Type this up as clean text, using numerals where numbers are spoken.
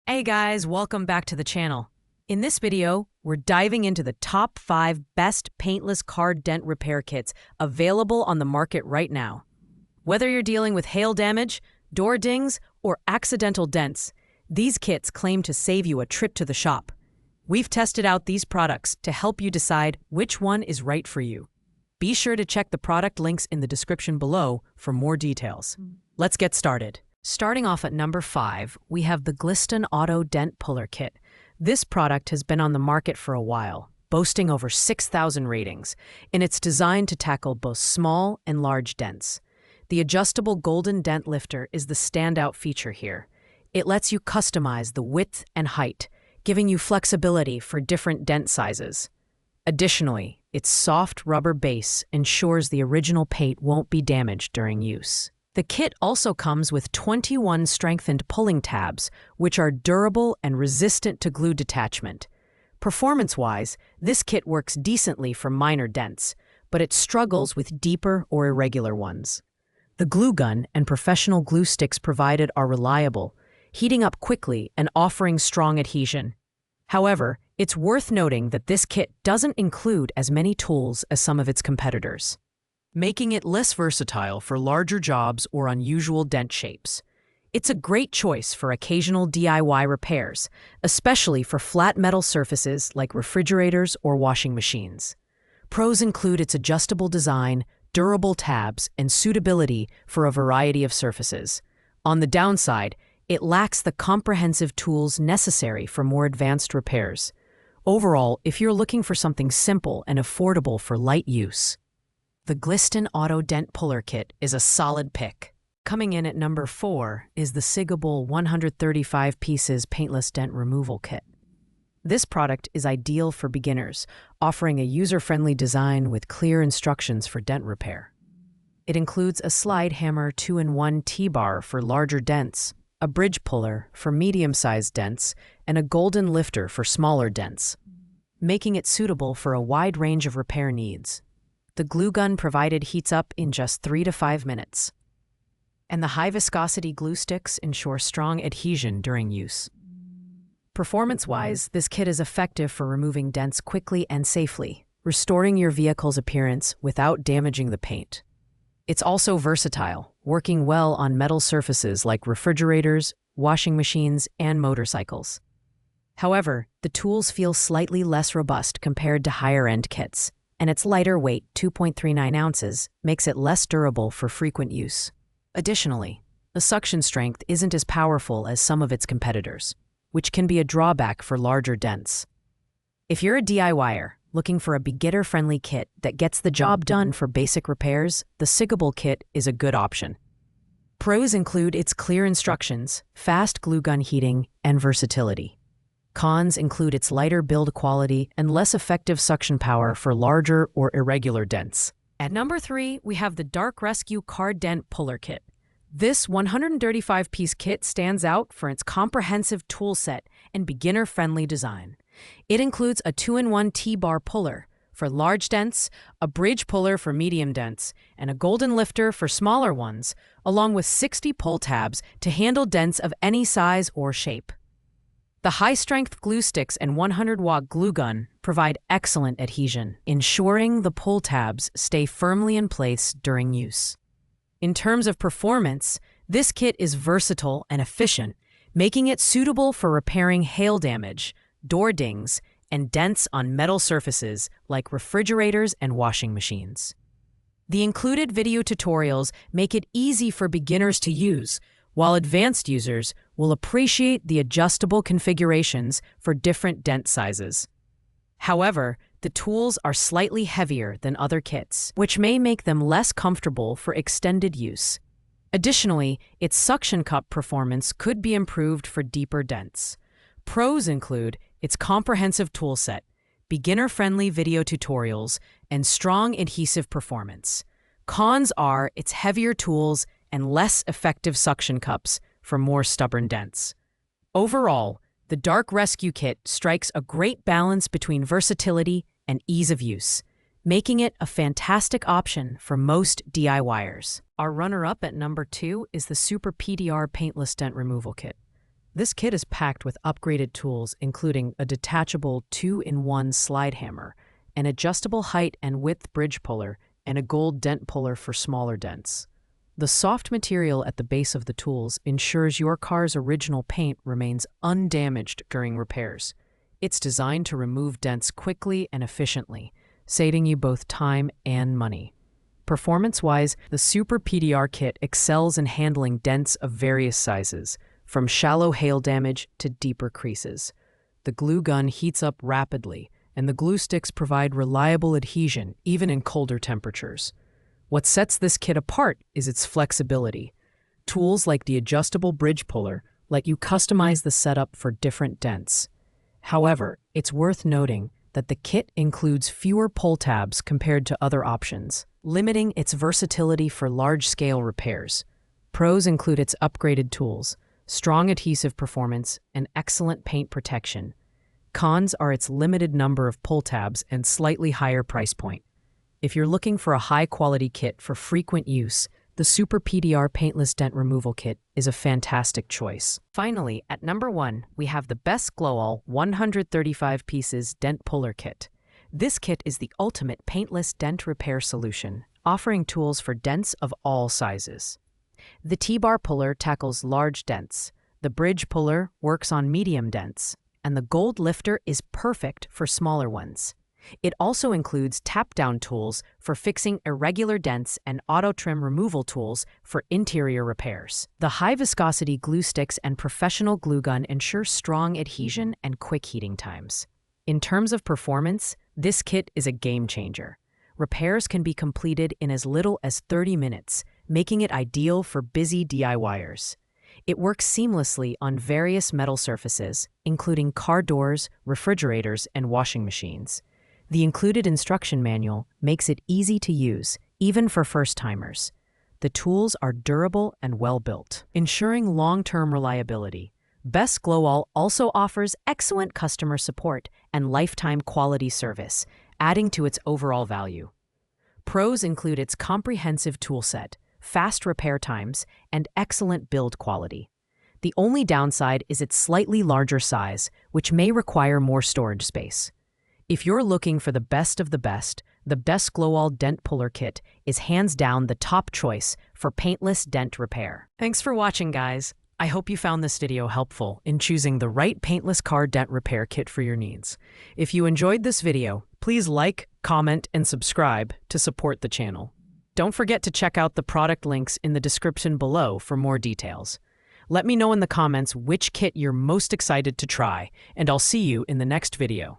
Hey guys, welcome back to the channel. In this video, we're diving into the top 5 best paintless car dent repair kits available on the market right now. Whether you're dealing with hail damage, door dings, or accidental dents, these kits claim to save you a trip to the shop. We've tested out these products to help you decide which one is right for you. Be sure to check the product links in the description below for more details. Let's get started. Starting off at number 5, we have the Gliston Auto Dent Puller Kit. This product has been on the market for a while, boasting over 6,000 ratings, and it's designed to tackle both small and large dents. The adjustable golden dent lifter is the standout feature here. It lets you customize the width and height, giving you flexibility for different dent sizes. Additionally, its soft rubber base ensures the original paint won't be damaged during use. The kit also comes with 21 strengthened pulling tabs, which are durable and resistant to glue detachment. Performance-wise, this kit works decently for minor dents, but it struggles with deeper or irregular ones. The glue gun and professional glue sticks provided are reliable, heating up quickly and offering strong adhesion. However, it's worth noting that this kit doesn't include as many tools as some of its competitors, making it less versatile for larger jobs or unusual dent shapes. It's a great choice for occasional DIY repairs, especially for flat metal surfaces like refrigerators or washing machines. Pros include its adjustable design, durable tabs, and suitability for a variety of surfaces. On the downside, it lacks the comprehensive tools necessary for more advanced repairs. Overall, if you're looking for something simple and affordable for light use, the Gliston Auto Dent Puller Kit is a solid pick. Coming in at number 4 is the Sigable 135 Pieces Paintless Dent Removal Kit. This product is ideal for beginners, offering a user-friendly design with clear instructions for dent repair. It includes a slide hammer 2-in-1 T-bar for larger dents, a bridge puller for medium-sized dents, and a golden lifter for smaller dents, making it suitable for a wide range of repair needs. The glue gun provided heats up in just 3 to 5 minutes, and the high-viscosity glue sticks ensure strong adhesion during use. Performance-wise, this kit is effective for removing dents quickly and safely, restoring your vehicle's appearance without damaging the paint. It's also versatile, working well on metal surfaces like refrigerators, washing machines, and motorcycles. However, the tools feel slightly less robust compared to higher-end kits, and its lighter weight, 2.39 ounces, makes it less durable for frequent use. Additionally, the suction strength isn't as powerful as some of its competitors, which can be a drawback for larger dents. If you're a DIYer looking for a beginner-friendly kit that gets the job done for basic repairs, the Sigable kit is a good option. Pros include its clear instructions, fast glue gun heating, and versatility. Cons include its lighter build quality and less effective suction power for larger or irregular dents. At number 3, we have the Dark Rescue Car Dent Puller Kit. This 135-piece kit stands out for its comprehensive tool set and beginner-friendly design. It includes a 2-in-1 T-bar puller for large dents, a bridge puller for medium dents, and a golden lifter for smaller ones, along with 60 pull tabs to handle dents of any size or shape. The high-strength glue sticks and 100-watt glue gun provide excellent adhesion, ensuring the pull tabs stay firmly in place during use. In terms of performance, this kit is versatile and efficient, making it suitable for repairing hail damage, door dings, and dents on metal surfaces like refrigerators and washing machines. The included video tutorials make it easy for beginners to use, while advanced users will appreciate the adjustable configurations for different dent sizes. However, the tools are slightly heavier than other kits, which may make them less comfortable for extended use. Additionally, its suction cup performance could be improved for deeper dents. Pros include its comprehensive toolset, beginner-friendly video tutorials, and strong adhesive performance. Cons are its heavier tools and less effective suction cups for more stubborn dents. Overall, the Dark Rescue Kit strikes a great balance between versatility and ease of use, making it a fantastic option for most DIYers. Our runner-up at number 2 is the Super PDR Paintless Dent Removal Kit. This kit is packed with upgraded tools, including a detachable 2-in-1 slide hammer, an adjustable height and width bridge puller, and a gold dent puller for smaller dents. The soft material at the base of the tools ensures your car's original paint remains undamaged during repairs. It's designed to remove dents quickly and efficiently, saving you both time and money. Performance-wise, the Super PDR kit excels in handling dents of various sizes, from shallow hail damage to deeper creases. The glue gun heats up rapidly, and the glue sticks provide reliable adhesion even in colder temperatures. What sets this kit apart is its flexibility. Tools like the adjustable bridge puller let you customize the setup for different dents. However, it's worth noting that the kit includes fewer pull tabs compared to other options, limiting its versatility for large-scale repairs. Pros include its upgraded tools, strong adhesive performance, and excellent paint protection. Cons are its limited number of pull tabs and slightly higher price point. If you're looking for a high-quality kit for frequent use, the Super PDR Paintless Dent Removal Kit is a fantastic choice. Finally, at number 1, we have the Best Glow All 135 Pieces Dent Puller Kit. This kit is the ultimate paintless dent repair solution, offering tools for dents of all sizes. The T-bar puller tackles large dents, the bridge puller works on medium dents, and the gold lifter is perfect for smaller ones. It also includes tap-down tools for fixing irregular dents and auto-trim removal tools for interior repairs. The high-viscosity glue sticks and professional glue gun ensure strong adhesion and quick heating times. In terms of performance, this kit is a game-changer. Repairs can be completed in as little as 30 minutes, making it ideal for busy DIYers. It works seamlessly on various metal surfaces, including car doors, refrigerators, and washing machines. The included instruction manual makes it easy to use, even for first-timers. The tools are durable and well-built, ensuring long-term reliability. Best Glow All also offers excellent customer support and lifetime quality service, adding to its overall value. Pros include its comprehensive toolset, fast repair times, and excellent build quality. The only downside is its slightly larger size, which may require more storage space. If you're looking for the best of the best Glow All Dent Puller Kit is hands down the top choice for paintless dent repair. Thanks for watching, guys. I hope you found this video helpful in choosing the right paintless car dent repair kit for your needs. If you enjoyed this video, please like, comment, and subscribe to support the channel. Don't forget to check out the product links in the description below for more details. Let me know in the comments which kit you're most excited to try, and I'll see you in the next video.